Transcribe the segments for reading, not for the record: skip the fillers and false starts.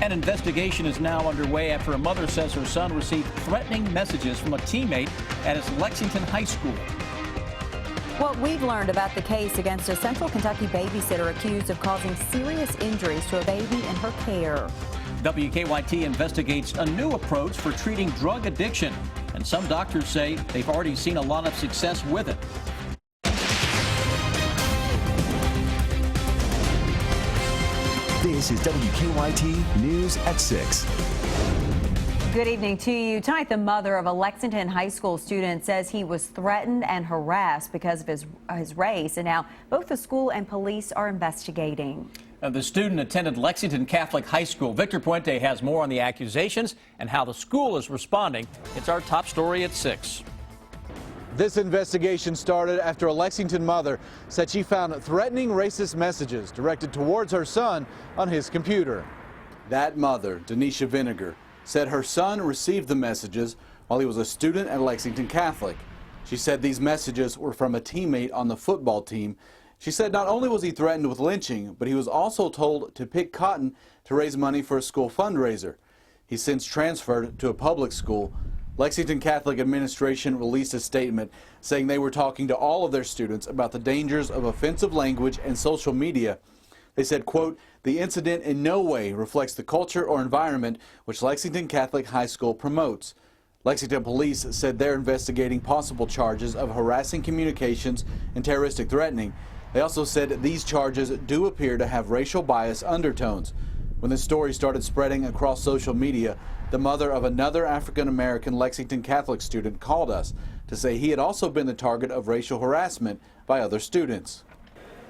An investigation is now underway after a mother says her son received threatening messages from a teammate at his Lexington High School. What we've learned about the case against a Central Kentucky babysitter accused of causing serious injuries to a baby in her care. WKYT investigates a new approach for treating drug addiction, and some doctors say they've already seen a lot of success with it. This is WKYT News at 6. Good evening to you. Tonight, the mother of a Lexington High School student says he was threatened and harassed because of his race, and now both the school and police are investigating. The student attended Lexington Catholic High School. Victor Puente has more on the accusations and how the school is responding. It's our top story at 6. This investigation started after a Lexington mother said she found threatening racist messages directed towards her son on his computer. That mother, Denisha Vinegar, said her son received the messages while he was a student at Lexington Catholic. She said these messages were from a teammate on the football team. She said not only was he threatened with lynching, but he was also told to pick cotton to raise money for a school fundraiser. He's since transferred to a public school. Lexington Catholic administration released a statement saying they were talking to all of their students about the dangers of offensive language and social media. They said, quote, "The incident in no way reflects the culture or environment which Lexington Catholic High School promotes." Lexington police said they're investigating possible charges of harassing communications and terroristic threatening. They also said these charges do appear to have racial bias undertones. When the story started spreading across social media, the mother of another African-American Lexington Catholic student called us to say he had also been the target of racial harassment by other students.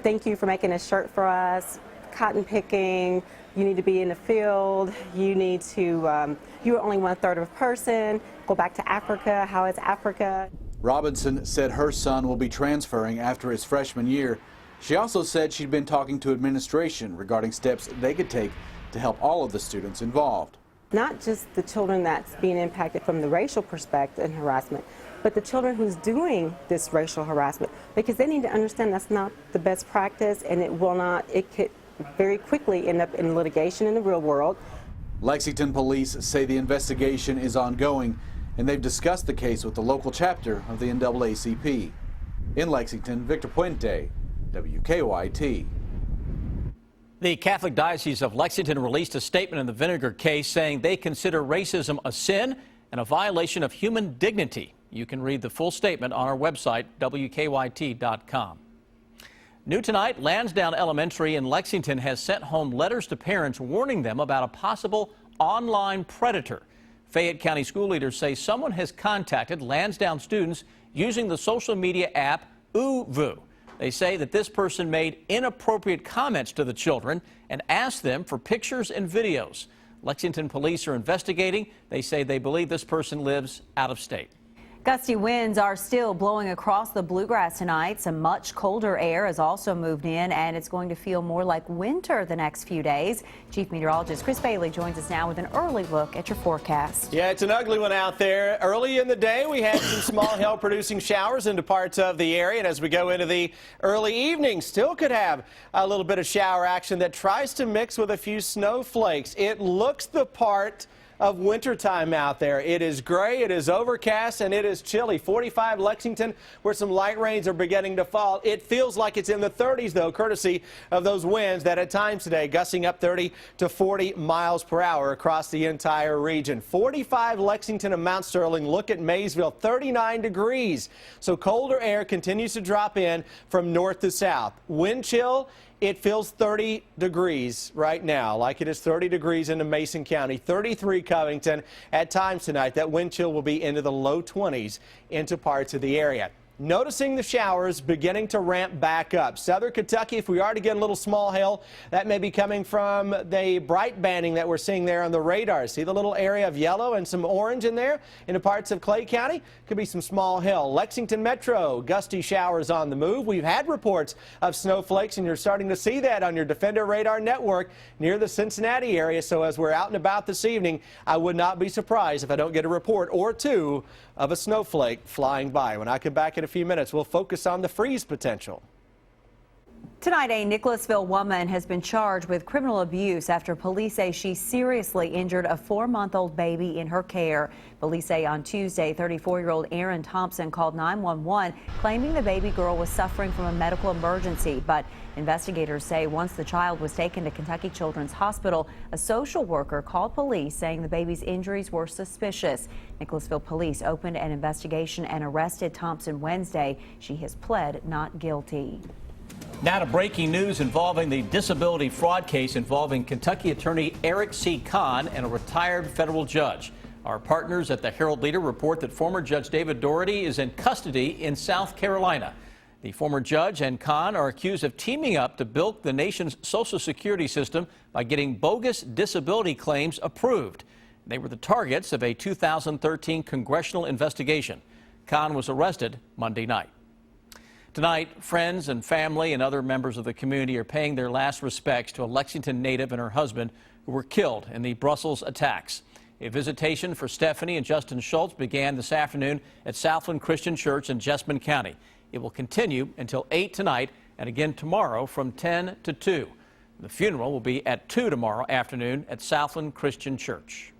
Thank you for making a shirt for us. Cotton picking, you need to be in the field, you need to, you're only 1/3 of a person, go back to Africa, how is Africa? Robinson said her son will be transferring after his freshman year. She also said she'd been talking to administration regarding steps they could take to help all of the students involved. Not just the children that's being impacted from the racial perspective and harassment, but the children who's doing this racial harassment, because they need to understand that's not the best practice, and it could very quickly end up in litigation in the real world. Lexington police say the investigation is ongoing, and they've discussed the case with the local chapter of the NAACP. In Lexington, Victor Puente, WKYT. The Catholic Diocese of Lexington released a statement in the Vinegar case saying they consider racism a sin and a violation of human dignity. You can read the full statement on our website, WKYT.com. New tonight, Lansdowne Elementary in Lexington has sent home letters to parents warning them about a possible online predator. Fayette County school leaders say someone has contacted Lansdowne students using the social media app ooVoo. They say that this person made inappropriate comments to the children and asked them for pictures and videos. Lexington police are investigating. They say they believe this person lives out of state. Gusty winds are still blowing across the bluegrass tonight. Some much colder air has also moved in, and it's going to feel more like winter the next few days. Chief Meteorologist Chris Bailey joins us now with an early look at your forecast. Yeah, it's an ugly one out there. Early in the day, we had some small hail-producing showers into parts of the area, and as we go into the early evening, still could have a little bit of shower action that tries to mix with a few snowflakes. It looks the part of wintertime out there. It is gray, it is overcast, and it is chilly. 45 Lexington, where some light rains are beginning to fall. It feels like it's in the 30s, though, courtesy of those winds that at times today gusting up 30 to 40 miles per hour across the entire region. 45 Lexington and Mount Sterling. Look at Maysville, 39 degrees. So colder air continues to drop in from north to south. Wind chill. It feels 30 degrees right now, like it is 30 degrees into Mason County, 33 Covington. At times tonight, that wind chill will be into the low 20s into parts of the area. Noticing the showers beginning to ramp back up. Southern Kentucky, if we are to get a little small hail, that may be coming from the bright banding that we're seeing there on the radar. See the little area of yellow and some orange in there? Into parts of Clay County, could be some small hail. Lexington Metro, gusty showers on the move. We've had reports of snowflakes, and you're starting to see that on your Defender radar network near the Cincinnati area. So as we're out and about this evening, I would not be surprised if I don't get a report or two of a snowflake flying by. When I come back in a few minutes, we'll focus on the freeze potential. Tonight, a Nicholasville woman has been charged with criminal abuse after police say she seriously injured a 4-month-old baby in her care. Police say on Tuesday, 34-year-old Erin Thompson called 911 claiming the baby girl was suffering from a medical emergency. But investigators say once the child was taken to Kentucky Children's Hospital, a social worker called police saying the baby's injuries were suspicious. Nicholasville police opened an investigation and arrested Thompson Wednesday. She has pled not guilty. Now to breaking news involving the disability fraud case involving Kentucky attorney Eric C. Kahn and a retired federal judge. Our partners at the Herald Leader report that former Judge David Doherty is in custody in South Carolina. The former judge and Kahn are accused of teaming up to bilk the nation's Social Security system by getting bogus disability claims approved. They were the targets of a 2013 congressional investigation. Kahn was arrested Monday night. Tonight, friends and family and other members of the community are paying their last respects to a Lexington native and her husband who were killed in the Brussels attacks. A visitation for Stephanie and Justin Schultz began this afternoon at Southland Christian Church in Jessamine County. It will continue until 8 tonight and again tomorrow from 10 to 2. The funeral will be at 2 tomorrow afternoon at Southland Christian Church.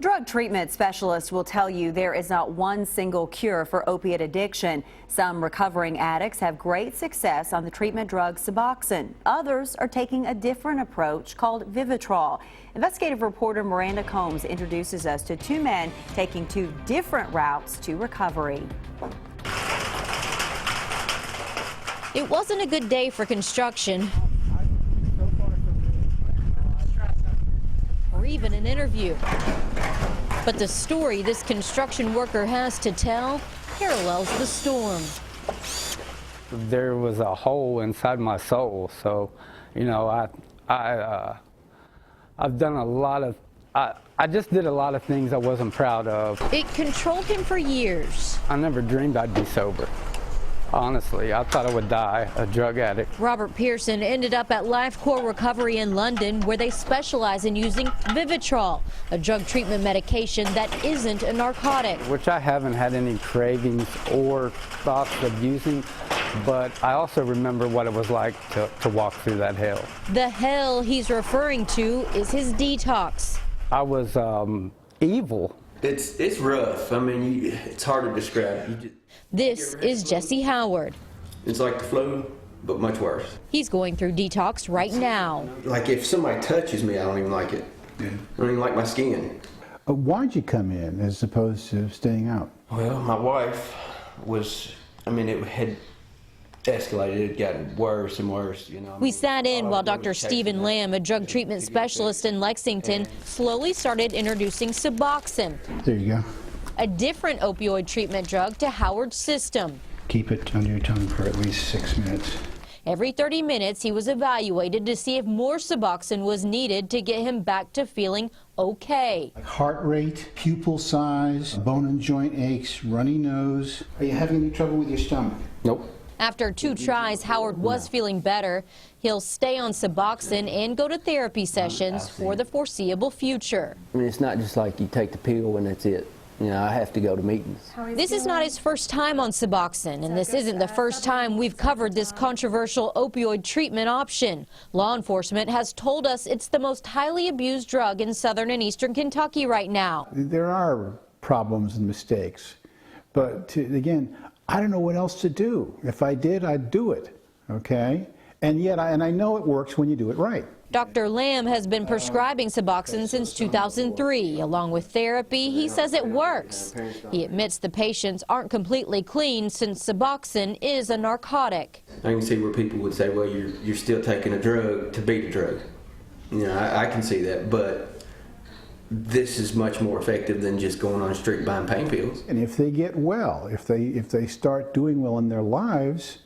Drug treatment specialists will tell you there is not one single cure for opiate addiction. Some recovering addicts have great success on the treatment drug Suboxone. Others are taking a different approach called Vivitrol. Investigative reporter Miranda Combs introduces us to two men taking two different routes to recovery. It wasn't a good day for construction or even an interview. But the story this construction worker has to tell parallels the storm. There was a hole inside my soul, so, you know, I've done a lot of, I just did a lot of things I wasn't proud of. It controlled him for years. I never dreamed I'd be sober. Honestly, I thought I would die, a drug addict. Robert Pearson ended up at Lifecore Recovery in London, where they specialize in using Vivitrol, a drug treatment medication that isn't a narcotic. Which I haven't had any cravings or thoughts of using, but I also remember what it was like to walk through that hell. The hell he's referring to is his detox. I was evil. It's rough. I mean, it's hard to describe. This is Jesse Howard. It's like the flu, but much worse. He's going through detox right now. Like if somebody touches me, I don't even like it. I don't even like my skin. Why'd you come in as opposed to staying out? Well, my wife was, I mean, it had escalated. It had gotten worse and worse, you know. We sat in while Dr. Stephen Lamb, a drug treatment specialist in Lexington, slowly started introducing Suboxone. There you go. A different opioid treatment drug to Howard's system. Keep it under your tongue for at least 6 minutes. Every 30 minutes, he was evaluated to see if more Suboxone was needed to get him back to feeling okay. Heart rate, pupil size, bone and joint aches, runny nose. Are you having any trouble with your stomach? Nope. After 2 tries, Howard was feeling better. He'll stay on Suboxone and go to therapy sessions for the foreseeable future. I mean, it's not just like you take the pill and that's it. You know, I have to go to meetings. This is not his first time on Suboxone, and this isn't the first time we've covered this controversial opioid treatment option. Law enforcement has told us it's the most highly abused drug in southern and eastern Kentucky right now. There are problems and mistakes, but again, I don't know what else to do. If I did, I'd do it, okay? And yet, I know it works when you do it right. Dr. Lamb has been prescribing Suboxone since 2003. Along with therapy, he says it works. He admits the patients aren't completely clean since Suboxone is a narcotic. I can see where people would say, well, you're still taking a drug to beat a drug. You know, I can see that, but this is much more effective than just going on the street buying pain pills. And if they get well, if they start doing well in their lives,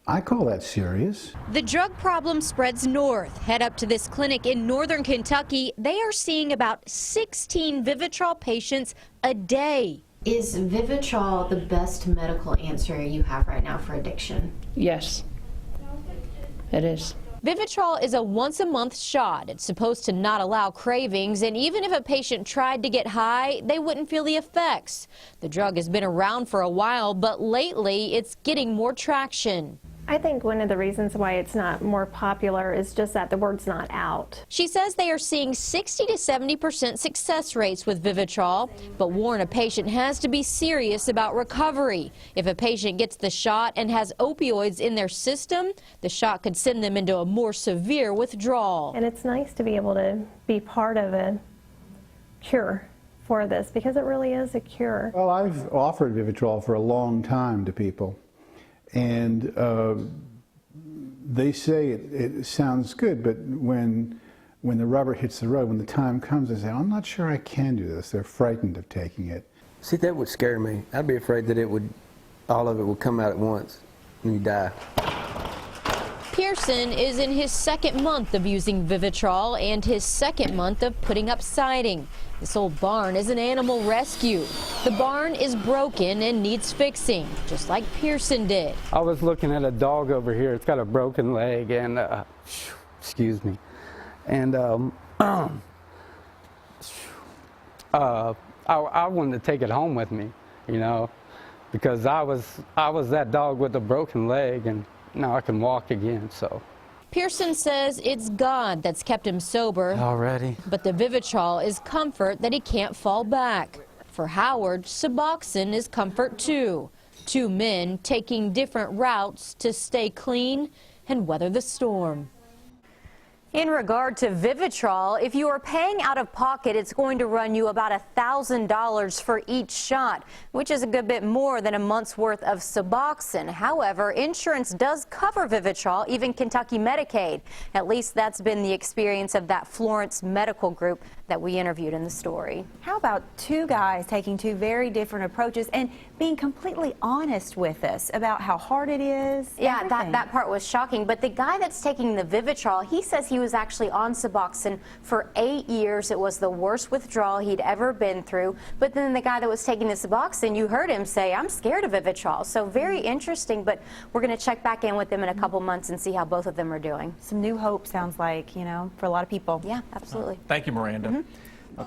I call that serious. The drug problem spreads north. Head up to this clinic in northern Kentucky. They are seeing about 16 Vivitrol patients a day. Is Vivitrol the best medical answer you have right now for addiction? Yes, it is. Vivitrol is a once-a-month shot. It's supposed to not allow cravings, and even if a patient tried to get high, they wouldn't feel the effects. The drug has been around for a while, but lately it's getting more traction. I think one of the reasons why it's not more popular is just that the word's not out. She says they are seeing 60 to 70% success rates with Vivitrol, but warn a patient has to be serious about recovery. If a patient gets the shot and has opioids in their system, the shot could send them into a more severe withdrawal. And it's nice to be able to be part of a cure for this, because it really is a cure. Well, I've offered Vivitrol for a long time to people. And they say it sounds good, but when the rubber hits the road, when the time comes, they say, I'm not sure I can do this. They're frightened of taking it. See, that would scare me. I'd be afraid that all of it would come out at once and you die. Pearson is in his second month of using Vivitrol and his second month of putting up siding. This old barn is an animal rescue. The barn is broken and needs fixing, just like Pearson did. I was looking at a dog over here. It's got a broken leg and, excuse me. And I wanted to take it home with me, you know, because I was that dog with a broken leg, and now I can walk again, so. Pearson says it's God that's kept him sober. Already. But the Vivitrol is comfort that he can't fall back. For Howard, Suboxone is comfort too. Two men taking different routes to stay clean and weather the storm. In regard to Vivitrol, if you are paying out of pocket, it's going to run you about $1,000 for each shot, which is a good bit more than a month's worth of Suboxone. However, insurance does cover Vivitrol, even Kentucky Medicaid. At least that's been the experience of that Florence Medical Group that we interviewed in the story. How about two guys taking two very different approaches and being completely honest with us about how hard it is? Yeah, that part was shocking. But the guy that's taking the Vivitrol, he says he was actually on Suboxone for 8 years. It was the worst withdrawal he'd ever been through. But then the guy that was taking the Suboxone, you heard him say, I'm scared of Vivitrol. So very interesting, but we're going to check back in with them in a couple months and see how both of them are doing. Some new hope, sounds like, you know, for a lot of people. Yeah, absolutely. Thank you, Miranda.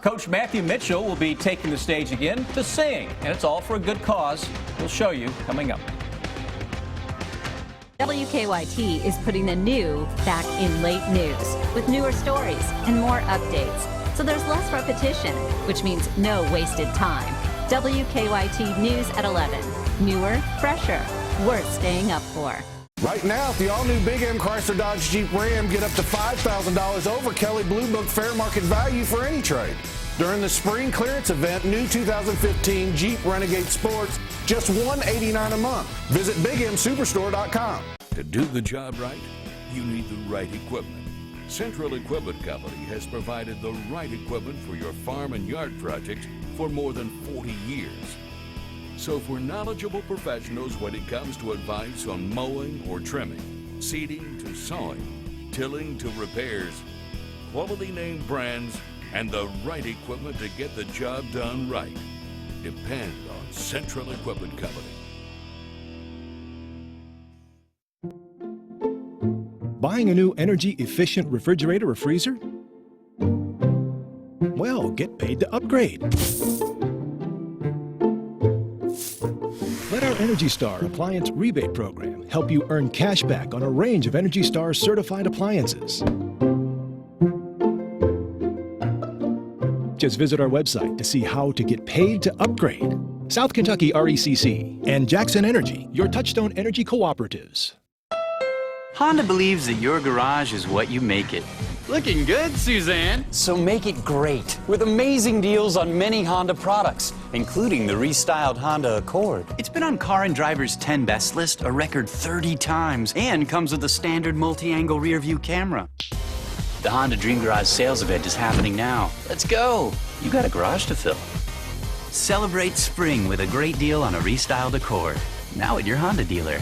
Coach Matthew Mitchell will be taking the stage again to sing, and it's all for a good cause. We'll show you coming up. WKYT is putting the new back in late news with newer stories and more updates. So there's less repetition, which means no wasted time. WKYT News at 11. Newer, fresher, worth staying up for. Right now, at the all-new Big M Chrysler Dodge Jeep Ram, get up to $5,000 over Kelley Blue Book fair market value for any trade. During the spring clearance event, new 2015 Jeep Renegade Sports, just $189 a month. Visit BigMSuperstore.com. To do the job right, you need the right equipment. Central Equipment Company has provided the right equipment for your farm and yard projects for more than 40 years. So for knowledgeable professionals when it comes to advice on mowing or trimming, seeding to sowing, tilling to repairs, quality name brands, and the right equipment to get the job done right, depend on Central Equipment Company. Buying a new energy-efficient refrigerator or freezer? Well, get paid to upgrade. Let our Energy Star Appliance Rebate Program help you earn cash back on a range of Energy Star certified appliances. Just visit our website to see how to get paid to upgrade. South Kentucky RECC and Jackson Energy, your Touchstone Energy cooperatives. Honda believes that your garage is what you make it. Looking good, Suzanne. So make it great with amazing deals on many Honda products, including the restyled Honda Accord. It's been on Car and Driver's 10 Best list a record 30 times and comes with a standard multi-angle rear view camera. The Honda Dream Garage sales event is happening now. Let's go. You got a garage to fill. Celebrate spring with a great deal on a restyled Accord. Now at your Honda dealer.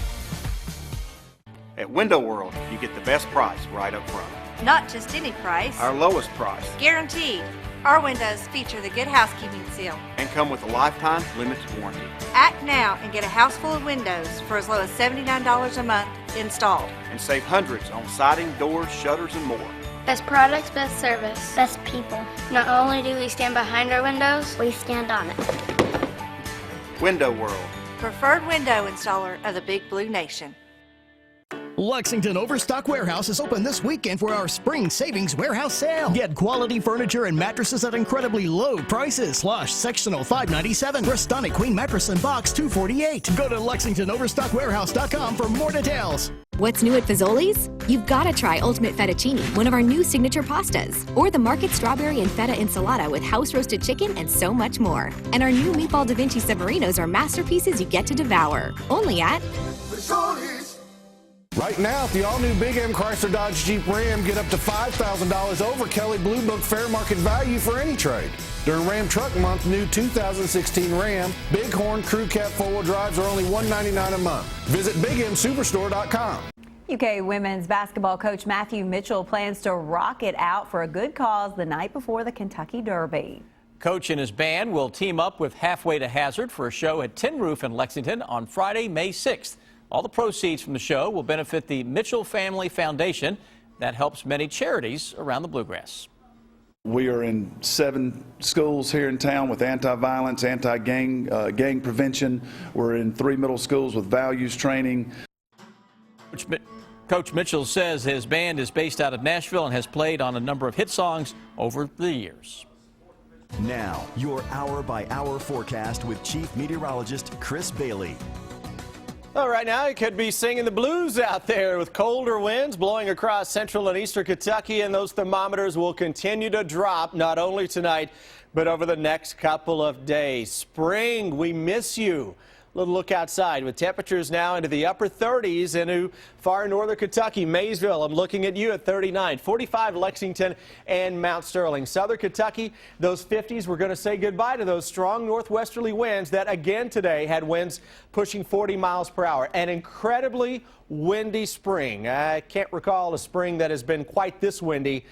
At Window World, you get the best price right up front. Not just any price. Our lowest price. Guaranteed. Our windows feature the Good Housekeeping Seal. And come with a lifetime limited warranty. Act now and get a house full of windows for as low as $79 a month installed. And save hundreds on siding, doors, shutters, and more. Best products, best service, best people. Not only do we stand behind our windows, we stand on it. Window World. Preferred window installer of the Big Blue Nation. Lexington Overstock Warehouse is open this weekend for our Spring Savings Warehouse Sale. Get quality furniture and mattresses at incredibly low prices. Sectional $597, Restonic Queen Mattress and Box $248. Go to LexingtonOverstockWarehouse.com for more details. What's new at Fazoli's? You've got to try Ultimate Fettuccine, one of our new signature pastas, or the Market Strawberry and Feta Enchilada with house-roasted chicken and so much more. And our new Meatball Da Vinci Severinos are masterpieces you get to devour. Only at Fazoli's. Right now, at the all-new Big M Chrysler Dodge Jeep Ram, get up to $5,000 over Kelley Blue Book fair market value for any trade. During Ram Truck Month, new 2016 Ram Bighorn Crew Cab 4-wheel drives are only $199 a month. Visit BigMSuperstore.com. UK women's basketball coach Matthew Mitchell plans to rock it out for a good cause the night before the Kentucky Derby. Coach and his band will team up with Halfway to Hazard for a show at Tin Roof in Lexington on Friday, May 6th. All the proceeds from the show will benefit the Mitchell Family Foundation that helps many charities around the Bluegrass. We are in 7 schools here in town with anti-violence, anti-gang gang prevention. We're in 3 middle schools with values training. Coach Mitchell says his band is based out of Nashville and has played on a number of hit songs over the years. Now, your hour-by-hour forecast with Chief Meteorologist Chris Bailey. Well, right now, you could be singing the blues out there with colder winds blowing across central and eastern Kentucky, and those thermometers will continue to drop not only tonight, but over the next couple of days. Spring, we miss you. Little look outside with temperatures now into the upper 30s into far northern Kentucky. Maysville, I'm looking at you at 39, 45 Lexington and Mount Sterling. Southern Kentucky, those 50s, we're going to say goodbye to those strong northwesterly winds that again today had winds pushing 40 miles per hour. An incredibly windy spring. I can't recall a spring that has been quite this windy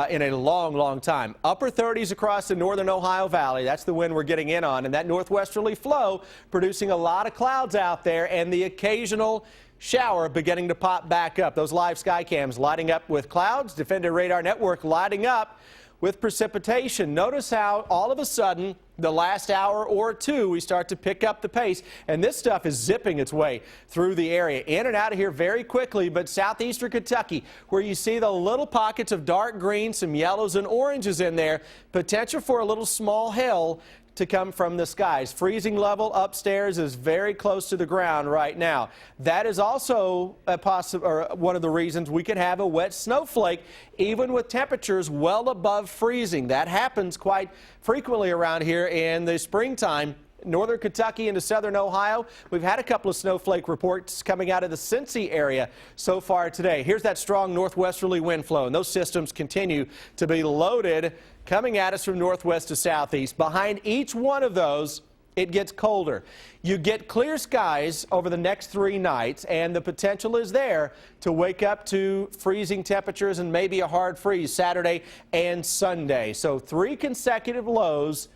in a long, long time. Upper 30s across the northern Ohio Valley. That's the wind we're getting in on. And that northwesterly flow producing a lot of clouds out there and the occasional shower beginning to pop back up. Those live sky cams lighting up with clouds. Defender Radar Network lighting up with precipitation. Notice how all of a sudden the last hour or two we start to pick up the pace, and this stuff is zipping its way through the area in and out of here very quickly. But southeastern Kentucky, where you see the little pockets of dark green, some yellows and oranges in there, potential for a little small hail to come from the skies. Freezing level upstairs is very close to the ground right now. That is also one of the reasons we could have a wet snowflake even with temperatures well above freezing. That happens quite frequently around here in the springtime. Northern Kentucky into southern Ohio, we've had a couple of snowflake reports coming out of the Cincy area so far today. Here's that strong northwesterly wind flow, and those systems continue to be loaded coming at us from northwest to southeast. Behind each one of those, it gets colder. You get clear skies over the next 3 nights, and the potential is there to wake up to freezing temperatures and maybe a hard freeze Saturday and Sunday. So 3 consecutive lows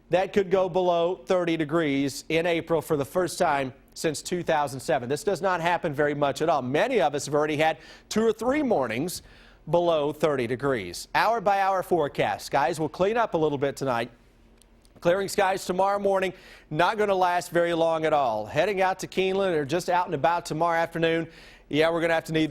that could go below 30 degrees in April for the first time since 2007. This does not happen very much at all. Many of us have already had 2 or 3 mornings below 30 degrees. Hour by hour forecast. Skies will clean up a little bit tonight. Clearing skies tomorrow morning, not going to last very long at all. Heading out to Keeneland or just out and about tomorrow afternoon. Yeah, we're going to have to need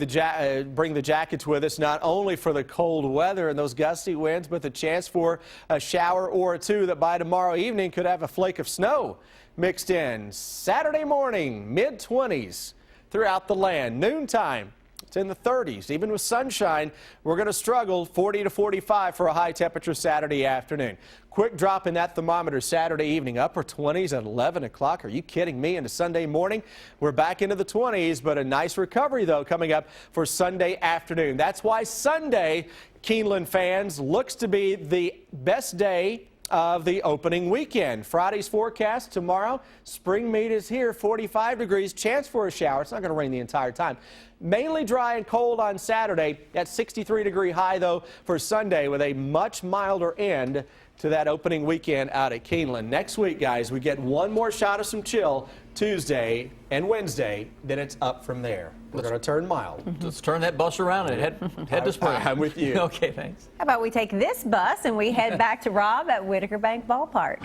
bring the jackets with us, not only for the cold weather and those gusty winds, but the chance for a shower or 2 that by tomorrow evening could have a flake of snow mixed in. Saturday morning, mid-20s throughout the land. Noontime, it's in the 30s. Even with sunshine, we're going to struggle 40 to 45 for a high temperature Saturday afternoon. Quick drop in that thermometer Saturday evening, upper 20s at 11 o'clock. Are you kidding me? Into Sunday morning, we're back into the 20s, but a nice recovery, though, coming up for Sunday afternoon. That's why Sunday, Keeneland fans, looks to be the best day of the opening weekend. Friday's forecast tomorrow, spring meet is here, 45 degrees, chance for a shower. It's not going to rain the entire time. Mainly dry and cold on Saturday. That 63-degree high, though, for Sunday with a much milder end to that opening weekend out at Keeneland. Next week, guys, we get one more shot of some chill Tuesday and Wednesday, then it's up from there. We're going to turn mild. Let's turn that bus around and head to spring. I'm with you. Okay, thanks. How about we take this bus and we head back to Rob at Whitaker Bank Ballpark.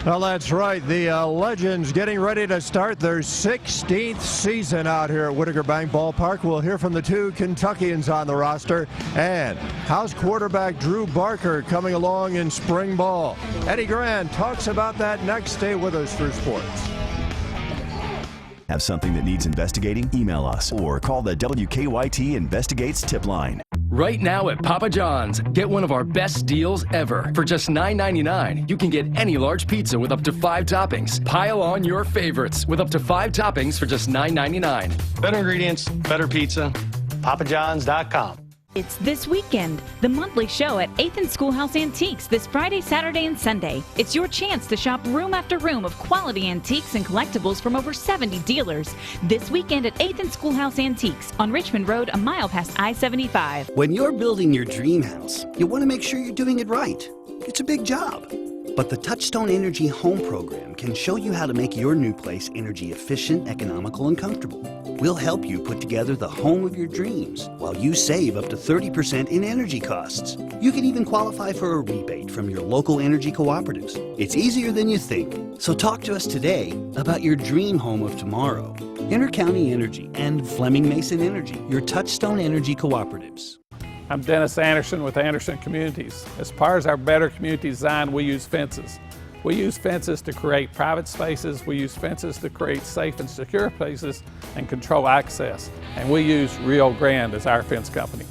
Well, that's right. The Legends getting ready to start their 16th season out here at Whitaker Bank Ballpark. We'll hear from the two Kentuckians on the roster. And how's quarterback Drew Barker coming along in spring ball? Eddie Grant talks about that next. Stay with us for sports. Have something that needs investigating? Email us or call the WKYT Investigates tip line. Right now at Papa John's, get one of our best deals ever. For just $9.99, you can get any large pizza with up to 5 toppings. Pile on your favorites with up to 5 toppings for just $9.99. Better ingredients, better pizza. PapaJohns.com. It's This Weekend, the monthly show at 8th and Schoolhouse Antiques this Friday, Saturday, and Sunday. It's your chance to shop room after room of quality antiques and collectibles from over 70 dealers. This weekend at 8th and Schoolhouse Antiques on Richmond Road, a mile past I-75. When you're building your dream house, you want to make sure you're doing it right. It's a big job. But the Touchstone Energy Home Program can show you how to make your new place energy efficient, economical, and comfortable. We'll help you put together the home of your dreams while you save up to 30% in energy costs. You can even qualify for a rebate from your local energy cooperatives. It's easier than you think. So talk to us today about your dream home of tomorrow. Intercounty Energy and Fleming Mason Energy, your Touchstone Energy cooperatives. I'm Dennis Anderson with Anderson Communities. As part of our Better Community Design, we use fences. We use fences to create private spaces, we use fences to create safe and secure places and control access. And we use Rio Grande as our fence company.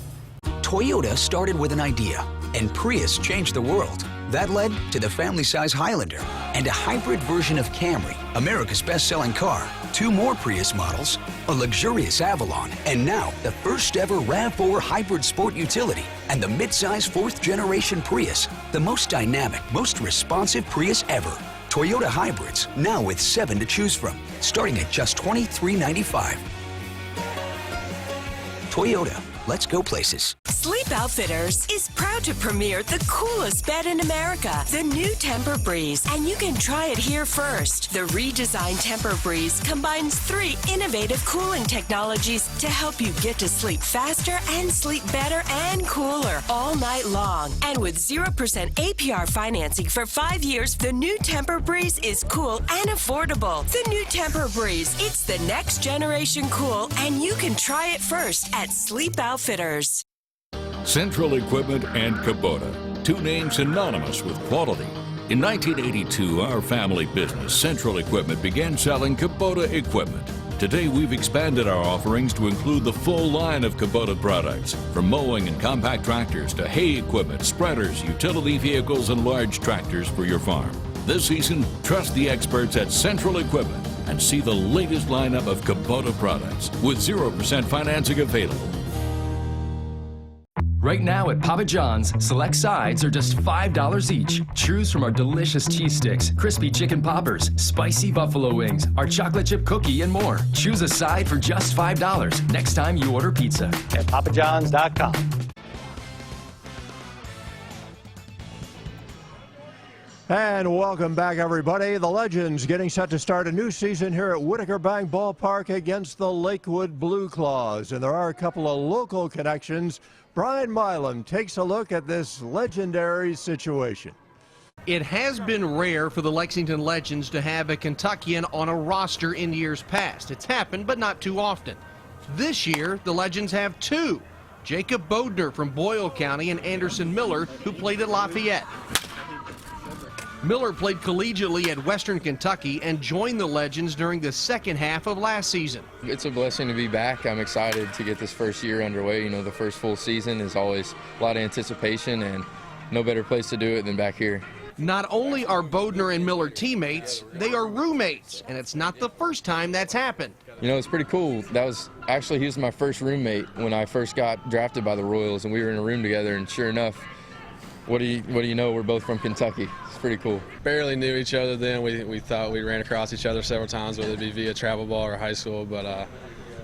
Toyota started with an idea, and Prius changed the world. That led to the family-size Highlander and a hybrid version of Camry, America's best-selling car. 2 more Prius models, a luxurious Avalon, and now the first ever RAV4 hybrid sport utility and the midsize 4th-generation Prius, the most dynamic, most responsive Prius ever. Toyota hybrids, now with 7 to choose from, starting at just $23.95. Toyota, let's go places. Sleep Outfitters is proud to premiere the coolest bed in America, the new Tempur-Breeze, and you can try it here first. The redesigned Tempur-Breeze combines 3 innovative cooling technologies to help you get to sleep faster and sleep better and cooler all night long. And with 0% APR financing for 5 years, the new Tempur-Breeze is cool and affordable. The new Tempur-Breeze, it's the next generation cool, and you can try it first at Sleep Outfitters. Central Equipment and Kubota, 2 names synonymous with quality. In 1982, our family business, Central Equipment, began selling Kubota equipment. Today, we've expanded our offerings to include the full line of Kubota products, from mowing and compact tractors to hay equipment, spreaders, utility vehicles, and large tractors for your farm. This season, trust the experts at Central Equipment and see the latest lineup of Kubota products with 0% financing available. Right now at Papa John's, select sides are just $5 each. Choose from our delicious cheese sticks, crispy chicken poppers, spicy buffalo wings, our chocolate chip cookie, and more. Choose a side for just $5 next time you order pizza. At PapaJohns.com. And welcome back, everybody. The Legends getting set to start a new season here at Whitaker Bank Ballpark against the Lakewood Blue Claws. And there are a couple of local connections. Brian Milam takes a look at this legendary situation. It has been rare for the Lexington Legends to have a Kentuckian on a roster in years past. It's happened, but not too often. This year, the Legends have 2. Jacob Bodner from Boyle County and Anderson Miller, who played at Lafayette. Miller played collegiately at Western Kentucky and joined the Legends during the second half of last season. It's a blessing to be back. I'm excited to get this first year underway. You know, the first full season is always a lot of anticipation, and no better place to do it than back here. Not only are Bodner and Miller teammates, they are roommates, and it's not the first time that's happened. You know, it's pretty cool. He was my first roommate when I first got drafted by the Royals, and we were in a room together, and sure enough, what do you know, we're both from Kentucky. It's pretty cool. Barely knew each other then. We thought we ran across each other several times, whether it be via travel ball or high school, but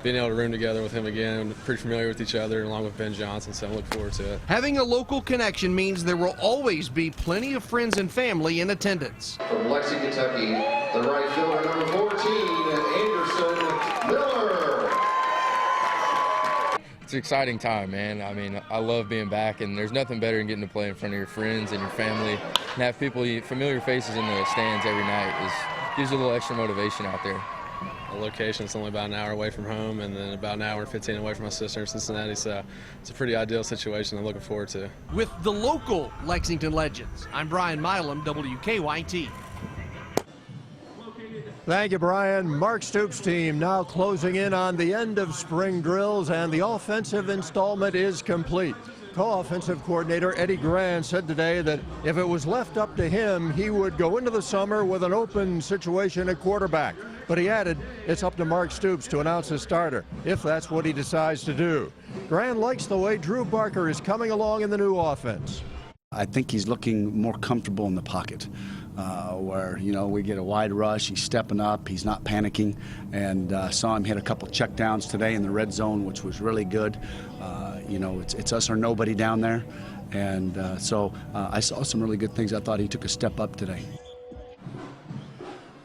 being able to room together with him again, pretty familiar with each other, along with Ben Johnson, so I look forward to it. Having a local connection means there will always be plenty of friends and family in attendance. From Lexington, Kentucky, the right fielder, number 14, Anderson Miller. It's an exciting time, man. I mean, I love being back, and there's nothing better than getting to play in front of your friends and your family and have people, familiar faces in the stands every night. Gives you a little extra motivation out there. The location's only about an hour away from home, and then about an hour and 15 away from my sister in Cincinnati, so it's a pretty ideal situation I'm looking forward to. With the local Lexington Legends, I'm Brian Milam, WKYT. Thank you, Brian. Mark Stoops' team now closing in on the end of spring drills, and the offensive installment is complete. Co-offensive coordinator Eddie Grant said today that if it was left up to him, he would go into the summer with an open situation at quarterback. But he added, it's up to Mark Stoops to announce a starter, if that's what he decides to do. Grant likes the way Drew Barker is coming along in the new offense. I think he's looking more comfortable in the pocket, where, we get a wide rush, he's stepping up, he's not panicking, and saw him hit a couple checkdowns today in the red zone, which was really good. It's us or nobody down there, and so I saw some really good things. I thought he took a step up today.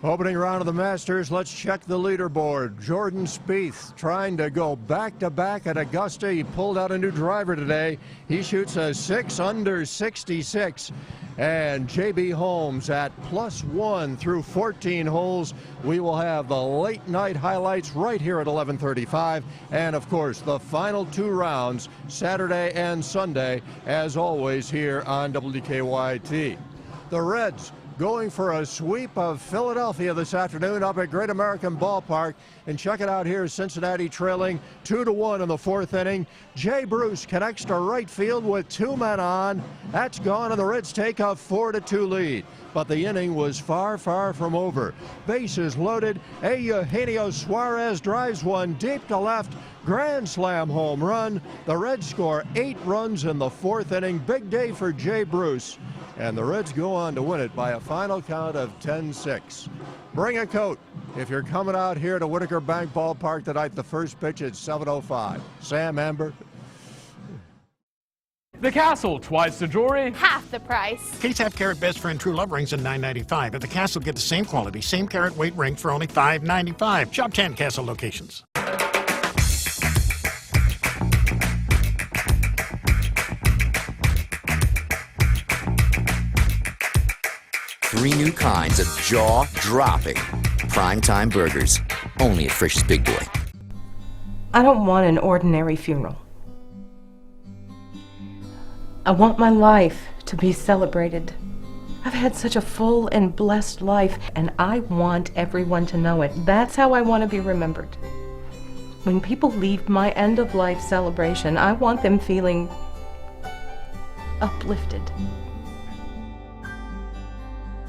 Opening round of the Masters, let's check the leaderboard. Jordan Spieth trying to go back-to-back at Augusta. He pulled out a new driver today. He shoots a 6 under 66. And J.B. Holmes at +1 through 14 holes. We will have the late night highlights right here at 11:35. And of course, the final 2 rounds, Saturday and Sunday, as always here on WKYT. The Reds going for a sweep of Philadelphia this afternoon up at Great American Ballpark. And check it out here, Cincinnati trailing 2-1 in the 4th inning. Jay Bruce connects to right field with 2 men on. That's gone, and the Reds take a 4-2 lead. But the inning was far, far from over. Bases loaded. Eugenio Suarez drives one deep to left. Grand slam home run. The Reds score 8 runs in the 4th inning. Big day for Jay Bruce. And the Reds go on to win it by a final count of 10-6. Bring a coat if you're coming out here to Whitaker Bank Ballpark tonight. The first pitch at 7:05. Sam Amber. The Castle, twice the jewelry, half the price. Case half carat best friend true love rings at $9.95. At the Castle, get the same quality, same carat weight ring for only $5.95. Shop 10 Castle locations. Three new kinds of jaw-dropping primetime burgers, only at Frisch's Big Boy. I don't want an ordinary funeral. I want my life to be celebrated. I've had such a full and blessed life, and I want everyone to know it. That's how I want to be remembered. When people leave my end-of-life celebration, I want them feeling uplifted.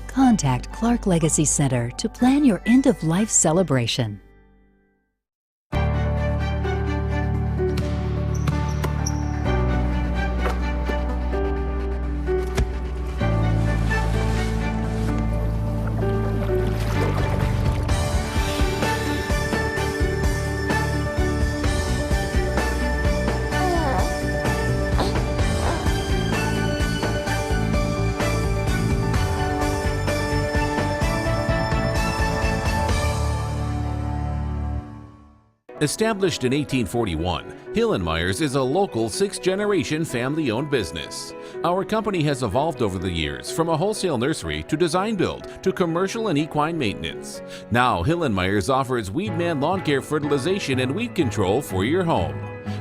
Contact Clark Legacy Center to plan your end-of-life celebration. Established in 1841, Hill & Myers is a local 6th-generation family-owned business. Our company has evolved over the years from a wholesale nursery to design build to commercial and equine maintenance. Now, Hill & Myers offers Weedman lawn care fertilization and weed control for your home,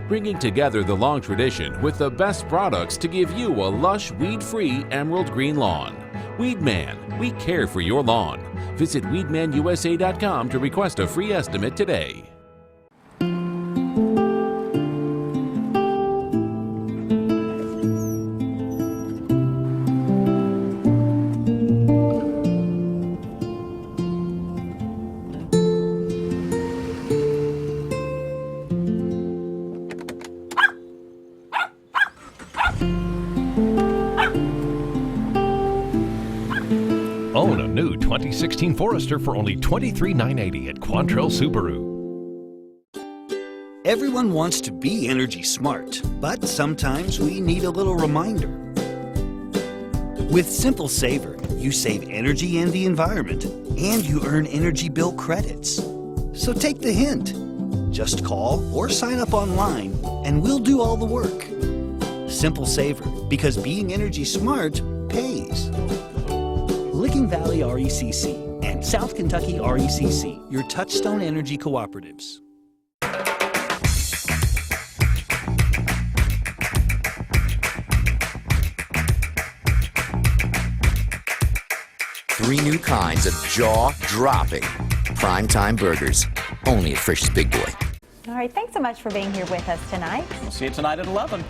bringing together the long tradition with the best products to give you a lush, weed-free emerald green lawn. Weedman, we care for your lawn. Visit weedmanusa.com to request a free estimate today. Own a new 2016 Forester for only $23,980 at Quantrell Subaru. Everyone wants to be energy smart, but sometimes we need a little reminder. With Simple Saver, you save energy and the environment, and you earn energy bill credits. So take the hint. Just call or sign up online, and we'll do all the work. Simple Saver, because being energy smart pays. Licking Valley RECC and South Kentucky RECC, your Touchstone Energy cooperatives. Three new kinds of jaw-dropping primetime burgers, only at Frisch's Big Boy. All right, thanks so much for being here with us tonight. We'll see you tonight at 11.